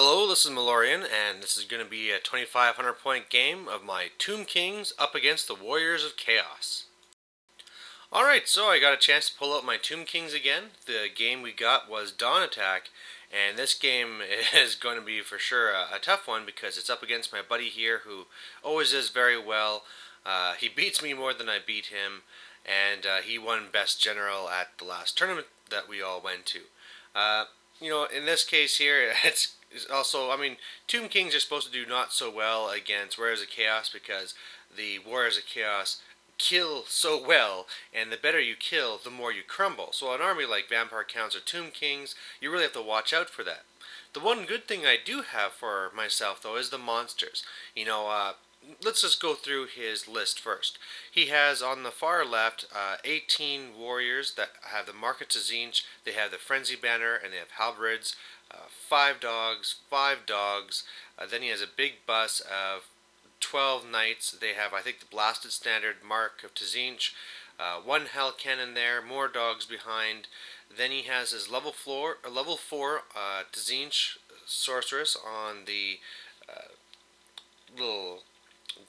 Hello, this is Malorian, and this is going to be a 2,500 point game of my Tomb Kings up against the Warriors of Chaos. Alright, so I got a chance to pull out my Tomb Kings again. The game we got was Dawn Attack, and this game is going to be for sure a tough one because it's up against my buddy here who always does very well. He beats me more than I beat him, and he won Best General at the last tournament that we all went to. In this case here, it's also, Tomb Kings are supposed to do not so well against Warriors of Chaos because the Warriors of Chaos kill so well, and the better you kill, the more you crumble. So an army like Vampire Counts or Tomb Kings, you really have to watch out for that. The one good thing I do have for myself, though, is the monsters. Let's just go through his list first. He has on the far left 18 warriors that have the Mark of Tzeentch, they have the Frenzy Banner, and they have halberds, 5 dogs, 5 dogs. Then he has a big bus of 12 knights. They have, I think, the Blasted Standard, Mark of Tzeentch, 1 Hell Cannon there, more dogs behind. Then he has his level 4 Tzeentch Sorceress on the little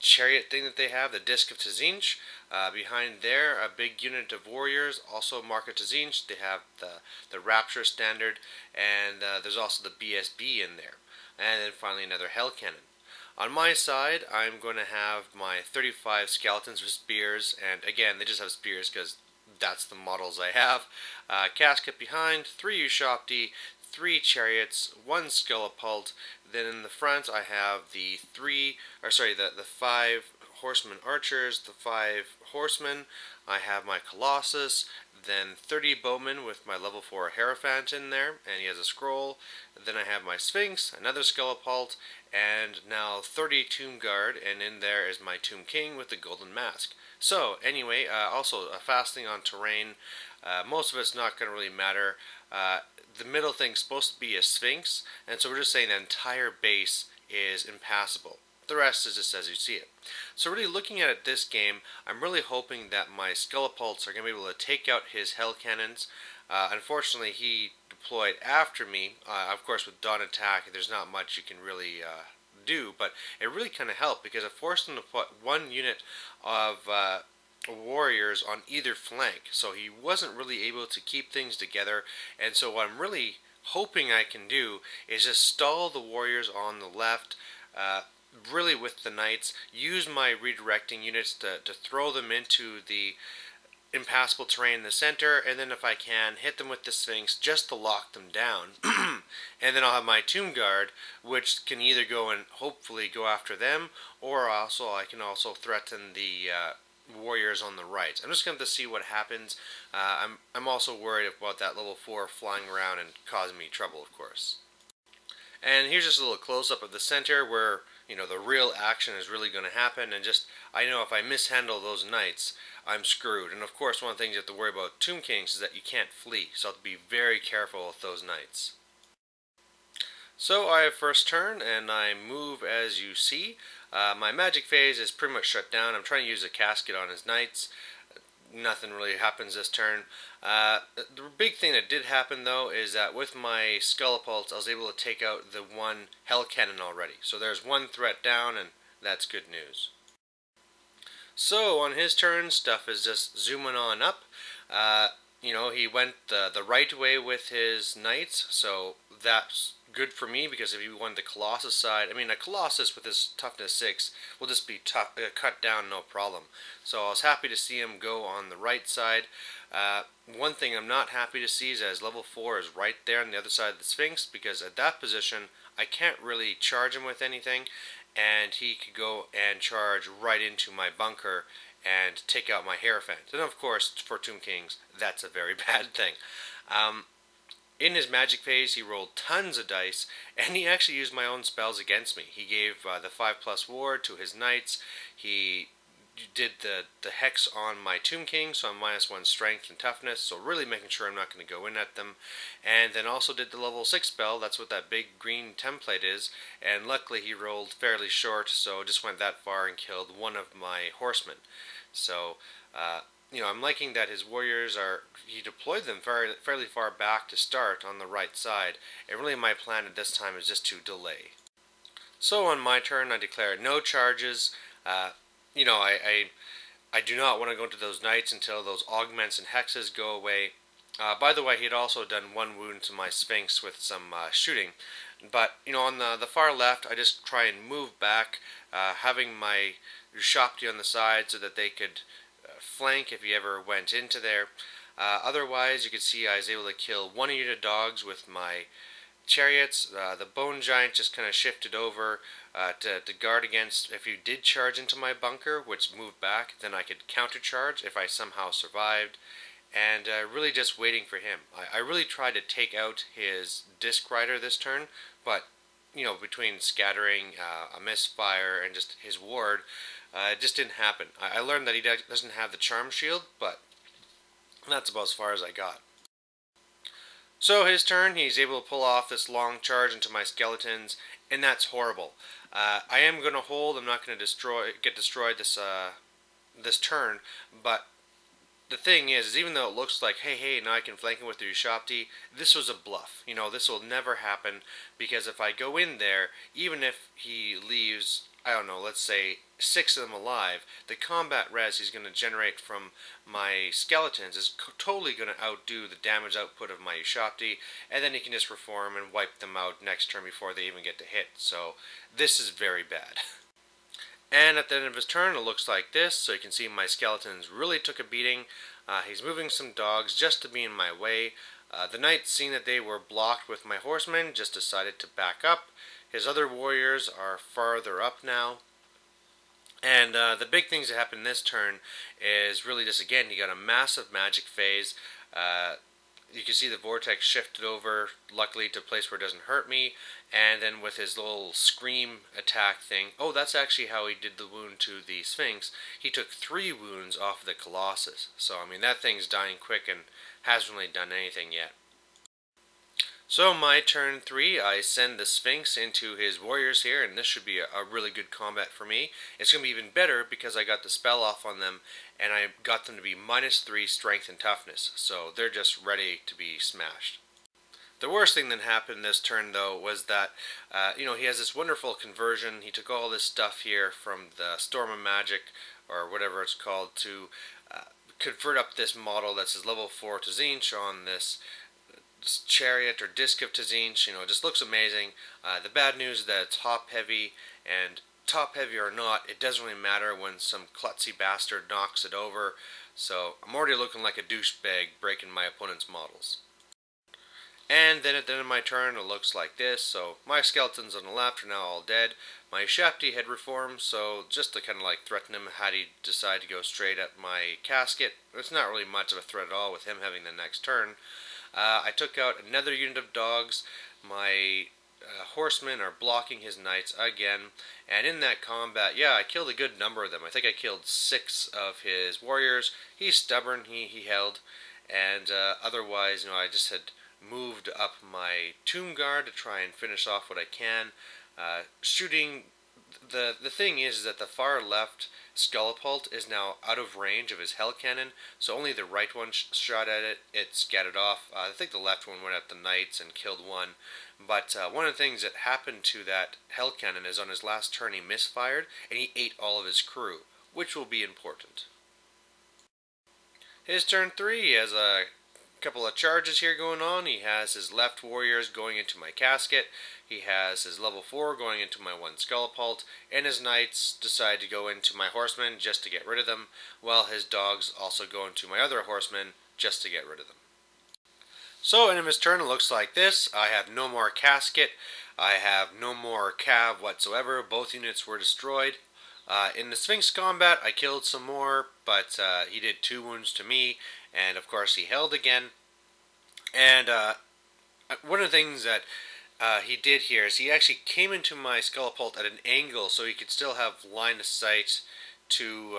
chariot thing that they have, the Disc of Tzeentch. Behind there, a big unit of warriors, also Mark of Tzeentch. They have the Rapture Standard, and there's also the BSB in there. And then finally another Hell Cannon. On my side, I'm going to have my 35 skeletons with spears, and again, they just have spears because that's the models I have. Casket behind, 3 Ushabti, 3 chariots, 1 Skelepult. Then in the front, I have the 5 horsemen archers, the 5 horsemen. I have my Colossus, then 30 bowmen with my level 4 Hierophant in there, and he has a scroll. Then I have my Sphinx, another Skelepult, and now 30 Tomb Guard, and in there is my Tomb King with the golden mask. So, anyway, also a fasting on terrain. Most of it's not going to really matter. The middle thing's supposed to be a Sphinx, and so we're just saying the entire base is impassable. The rest is just as you see it. So really looking at it this game, I'm really hoping that my Skelepults are going to be able to take out his Hell Cannons. Unfortunately, he deployed after me. Of course, with Dawn Attack, there's not much you can really do, but it really kind of helped because it forced him to put 1 unit of warriors on either flank, so he wasn't really able to keep things together. And so what I'm really hoping I can do is just stall the warriors on the left, really with the knights, use my redirecting units to throw them into the impassable terrain in the center, and then if I can, hit them with the Sphinx just to lock them down. And then I'll have my Tomb Guard, which can either go and hopefully go after them, or I can also threaten the warriors on the right. I'm just going to have to see what happens. I'm also worried about that level 4 flying around and causing me trouble, of course. And here's just a little close-up of the center where, the real action is really going to happen, and I know if I mishandle those knights, I'm screwed. And of course, one of the things you have to worry about Tomb Kings is that you can't flee, so I have to be very careful with those knights. So I have first turn, and I move as you see. My magic phase is pretty much shut down. I'm trying to use a casket on his knights. Nothing really happens this turn. The big thing that did happen, though, is that with my Skelepults, I was able to take out the 1 Hell Cannon already. So there's 1 threat down, and that's good news. So on his turn, stuff is just zooming on up. He went the right way with his knights, so that's good for me because if he won the Colossus side, a Colossus with his toughness 6 will just be cut down no problem. So I was happy to see him go on the right side. One thing I'm not happy to see is that his level 4 is right there on the other side of the Sphinx, because at that position I can't really charge him with anything, and he could go and charge right into my bunker and take out my Hierophant. And of course, for Tomb Kings, that's a very bad thing. In his magic phase, he rolled tons of dice, and he actually used my own spells against me. He gave the 5+ ward to his knights. He did the hex on my Tomb King, so I'm -1 strength and toughness, so really making sure I'm not going to go in at them. And then also did the level 6 spell. That's what that big green template is, and luckily he rolled fairly short, so just went that far and killed 1 of my horsemen. So I'm liking that his warriors he deployed them fairly far back to start on the right side, and really my plan at this time is just to delay. So on my turn, I declare no charges. Uh, you know, I do not want to go into those knights until those augments and hexes go away. By the way, he had also done one wound to my Sphinx with some shooting. But, on the far left, I just try and move back, having my Ushabti on the side so that they could flank if he ever went into there. Otherwise, you can see I was able to kill one unit of dogs with my chariots. The bone giant just kind of shifted over to guard against if you did charge into my bunker, which moved back. Then I could countercharge if I somehow survived, and really just waiting for him. I really tried to take out his disc rider this turn, but between scattering, a misfire, and just his ward, it just didn't happen. I learned that he doesn't have the charm shield, but that's about as far as I got. So his turn, he's able to pull off this long charge into my skeletons, and that's horrible. I am going to hold. I'm not going to get destroyed this turn, but the thing is even though it looks like, hey, now I can flank him with the Ushabti, this was a bluff. This will never happen, because if I go in there, even if he leaves, I don't know, let's say 6 of them alive, the combat res he's going to generate from my skeletons is totally going to outdo the damage output of my Ushabti, and then he can just reform and wipe them out next turn before they even get to hit. So this is very bad. And at the end of his turn, it looks like this. So you can see my skeletons really took a beating. He's moving some dogs just to be in my way. The knights, seeing that they were blocked with my horsemen, just decided to back up. His other warriors are farther up now. And the big things that happened this turn is really just, again, he got a massive magic phase. You can see the vortex shifted over, luckily, to a place where it doesn't hurt me. And then with his little scream attack thing, that's actually how he did the wound to the Sphinx. He took 3 wounds off of the Colossus. So, that thing's dying quick and hasn't really done anything yet. So my turn 3, I send the Sphinx into his warriors here, and this should be a really good combat for me. It's going to be even better because I got the spell off on them, and I got them to be -3 strength and toughness, so they're just ready to be smashed. The worst thing that happened this turn, though, was that, he has this wonderful conversion. He took all this stuff here from the Storm of Magic, or whatever it's called, to convert up this model that's his level 4 Tzeentch on this chariot or disc of Tzeentch. It just looks amazing. The bad news is that it's top heavy, and top heavy or not, it doesn't really matter when some klutzy bastard knocks it over. So I'm already looking like a douchebag breaking my opponent's models. And then at the end of my turn, it looks like this. So my skeletons on the left are now all dead. My Ushabti had reformed, so just to kind of like threaten him had he decide to go straight at my casket. It's not really much of a threat at all with him having the next turn. I took out another unit of dogs. My horsemen are blocking his knights again. And in that combat, I killed a good number of them. I think I killed 6 of his warriors. He's stubborn, he held. And otherwise, I just had moved up my Tomb Guard to try and finish off what I can. Shooting, the thing is that the far left Scullipult is now out of range of his Hell Cannon, so only the right one shot at it. It scattered off. I think the left one went at the knights and killed one. But one of the things that happened to that Hell Cannon is on his last turn he misfired, and he ate all of his crew, which will be important. His turn 3, he has a couple of charges here going on. He has his left warriors going into my casket. He has his level 4 going into my 1 Scullipult, and his knights decide to go into my horsemen just to get rid of them, while his dogs also go into my other horsemen just to get rid of them. So in his turn it looks like this. I have no more casket. I have no more cav whatsoever. Both units were destroyed. In the Sphinx combat I killed some more, but he did 2 wounds to me, and of course he held again. And one of the things that he did here is he actually came into my Scullipult at an angle so he could still have line of sight to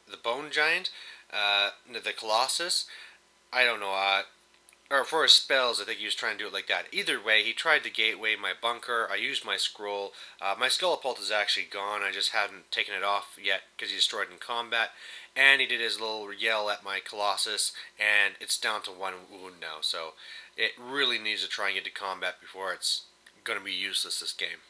the Bone Giant, the Colossus. I don't know, or for his spells, I think he was trying to do it like that. Either way, he tried to gateway my bunker. I used my scroll. My Skelepult is actually gone. I just hadn't taken it off yet because he destroyed in combat. And he did his little yell at my Colossus, and it's down to one wound now. So it really needs to try and get to combat before it's going to be useless this game.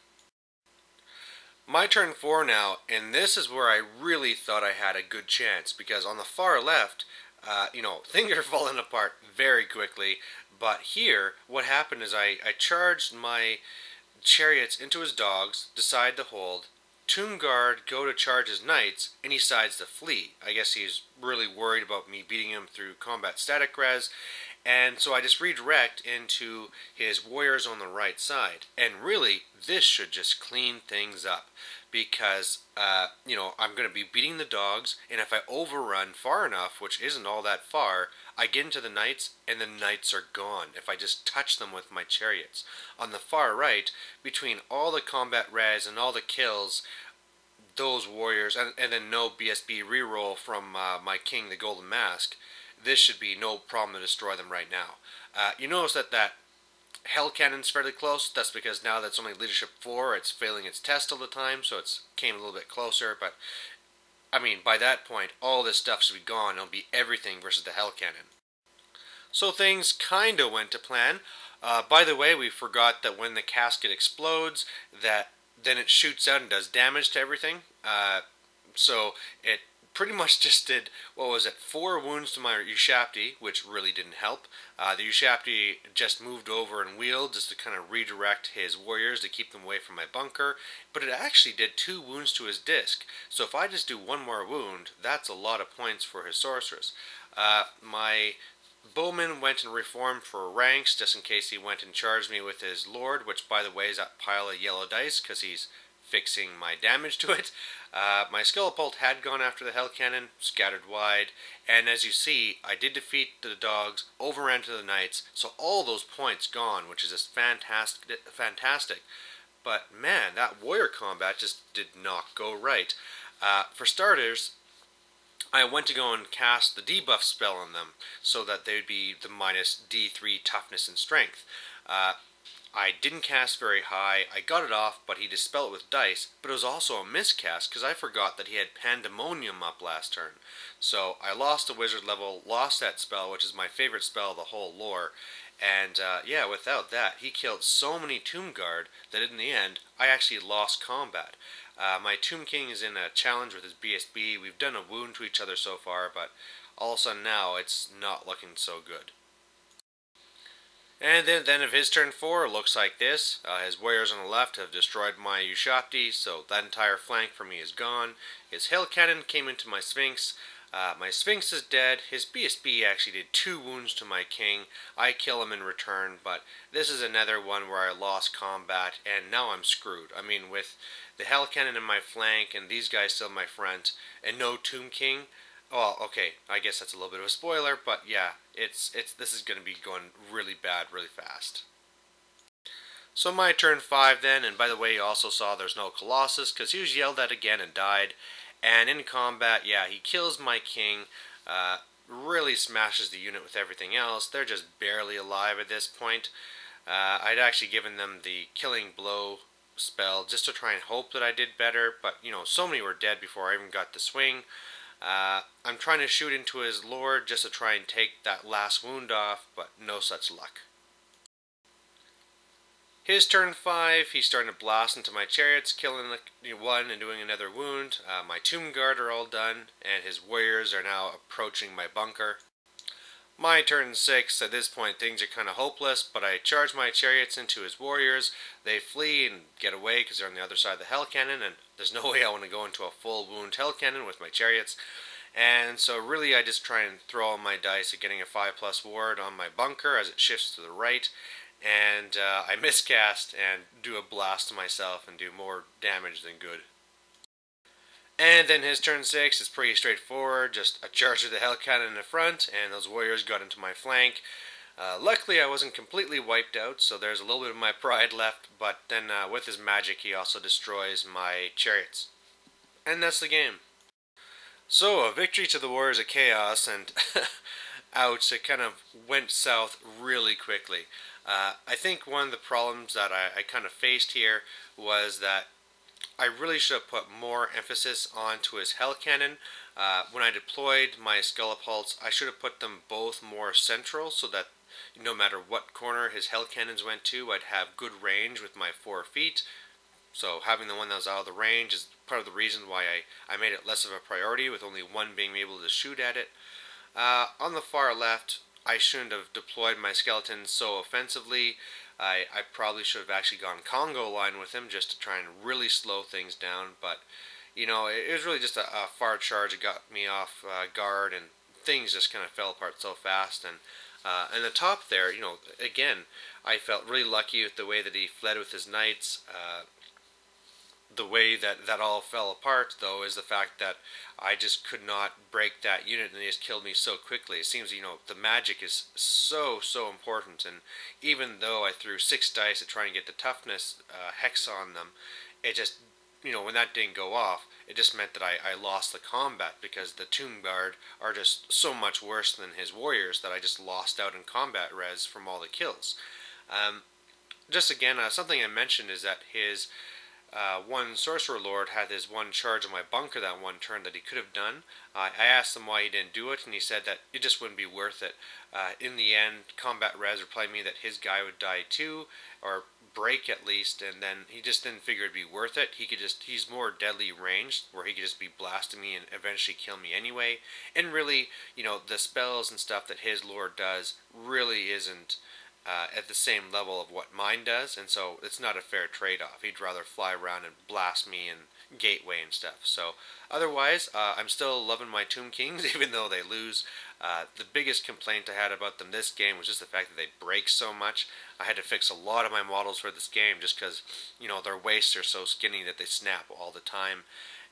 My turn 4 now, and this is where I really thought I had a good chance, because on the far left, things are falling apart very quickly, but here, what happened is I charged my chariots into his dogs, decide to hold, Tomb Guard go to charge his knights, and he decides to flee. I guess he's really worried about me beating him through combat static res, and so I just redirect into his warriors on the right side. And really, this should just clean things up. Because, I'm going to be beating the dogs, and if I overrun far enough, which isn't all that far, I get into the knights, and the knights are gone if I just touch them with my chariots. On the far right, between all the combat res and all the kills, those warriors, and then no BSB reroll from my king, the Golden Mask, this should be no problem to destroy them right now. You notice that Hell Cannon's fairly close. That's because now that's only Leadership 4, it's failing its test all the time, so it's came a little bit closer, but I mean, by that point, all this stuff should be gone. It'll be everything versus the Hell Cannon. So things kinda went to plan. By the way, we forgot that when the casket explodes, that then it shoots out and does damage to everything. So it pretty much just did, 4 wounds to my Ushabti, which really didn't help. The Ushabti just moved over and wheeled just to kind of redirect his warriors to keep them away from my bunker, but it actually did 2 wounds to his disc. So if I just do 1 more wound, that's a lot of points for his sorceress. My Bowman went and reformed for ranks, just in case he went and charged me with his Lord, which by the way is that pile of yellow dice, because he's fixing my damage to it. My Skelepult had gone after the Hell Cannon, scattered wide, and as you see, I did defeat the dogs, overran to the knights, so all those points gone, which is just fantastic. But man, that warrior combat just did not go right. For starters, I went to go and cast the debuff spell on them, so that they would be the minus D3 toughness and strength. I didn't cast very high. I got it off, but he dispelled it with dice, but it was also a miscast because I forgot that he had Pandemonium up last turn. So I lost a wizard level, lost that spell, which is my favorite spell of the whole lore, and without that, he killed so many Tomb Guard that in the end, I actually lost combat. My Tomb King is in a challenge with his BSB. We've done a wound to each other so far, but all of a sudden now, it's not looking so good. And then of his turn 4, it looks like this. His warriors on the left have destroyed my Ushabti, so that entire flank for me is gone. His Hell Cannon came into my Sphinx. My Sphinx is dead. His BSB actually did 2 wounds to my king. I kill him in return, but this is another one where I lost combat, and now I'm screwed. I mean, with the Hell Cannon in my flank, and these guys still in my front, and no Tomb King. Well, okay, I guess that's a little bit of a spoiler, but yeah, this is going to be going really bad, really fast. So my turn 5 then, and by the way, you also saw there's no Colossus, because he was yelled at again and died. And in combat, yeah, he kills my king, really smashes the unit with everything else. They're just barely alive at this point. I'd actually given them the Killing Blow spell just to try and hope that I did better, but, so many were dead before I even got the swing. I'm trying to shoot into his Lord just to try and take that last wound off, but no such luck. His turn 5, he's starting to blast into my chariots, killing one and doing another wound. My Tomb Guard are all done, and his warriors are now approaching my bunker. My turn 6, at this point things are kind of hopeless, but I charge my chariots into his warriors. They flee and get away because they're on the other side of the Hell Cannon, and there's no way I want to go into a full wound Hell Cannon with my chariots. And so really I just try and throw all my dice at getting a 5+ ward on my bunker as it shifts to the right. And I miscast and do a blast to myself and do more damage than good. And then his turn 6 is pretty straightforward, just a charge of the Hell Cannon in the front, and those warriors got into my flank. Luckily I wasn't completely wiped out, so there's a little bit of my pride left, but then with his magic he also destroys my chariots. And that's the game. So, a victory to the Warriors of Chaos, and ouch, it kind of went south really quickly. I think one of the problems that I kind of faced here was that I really should have put more emphasis onto his Hell Cannon. When I deployed my Skelepults, I should have put them both more central so that no matter what corner his Hell Cannons went to, I'd have good range with my 4 feet. So having the one that was out of the range is part of the reason why I made it less of a priority, with only one being able to shoot at it. On the far left, I shouldn't have deployed my skeletons so offensively. I probably should have actually gone Congo line with him just to try and really slow things down. But, it was really just a far charge. It got me off guard, and things just kind of fell apart so fast. And the top there, again, I felt really lucky with the way that he fled with his knights. The way that all fell apart, though, is the fact that I just could not break that unit, and they just killed me so quickly. It seems, the magic is so important, and even though I threw 6 dice to try and get the toughness hex on them, it just, when that didn't go off, it just meant that I lost the combat, because the Tomb Guard are just so much worse than his warriors that I just lost out in combat res from all the kills. Just again, something I mentioned is that his one Sorcerer Lord had his one charge on my bunker that one turn that he could have done. I asked him why he didn't do it, and he said that it just wouldn't be worth it. In the end, combat res replied me that his guy would die too, or break at least, and then he just didn't figure it'd be worth it. He's more deadly ranged, where he could just be blasting me and eventually kill me anyway. And really, the spells and stuff that his Lord does really isn't at the same level of what mine does, and so it's not a fair trade-off. He'd rather fly around and blast me in Gateway and stuff. So otherwise, I'm still loving my Tomb Kings, even though they lose. The biggest complaint I had about them this game was just the fact that they break so much. I had to fix a lot of my models for this game just because, their waists are so skinny that they snap all the time.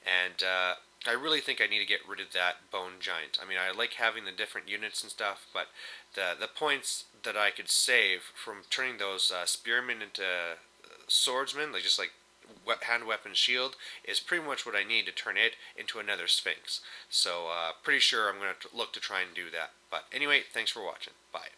And I really think I need to get rid of that Bone Giant. I mean, I like having the different units and stuff, but the points that I could save from turning those spearmen into swordsmen, just like hand weapon shield, is pretty much what I need to turn it into another Sphinx. So pretty sure I'm going to look to try and do that. But anyway, thanks for watching. Bye.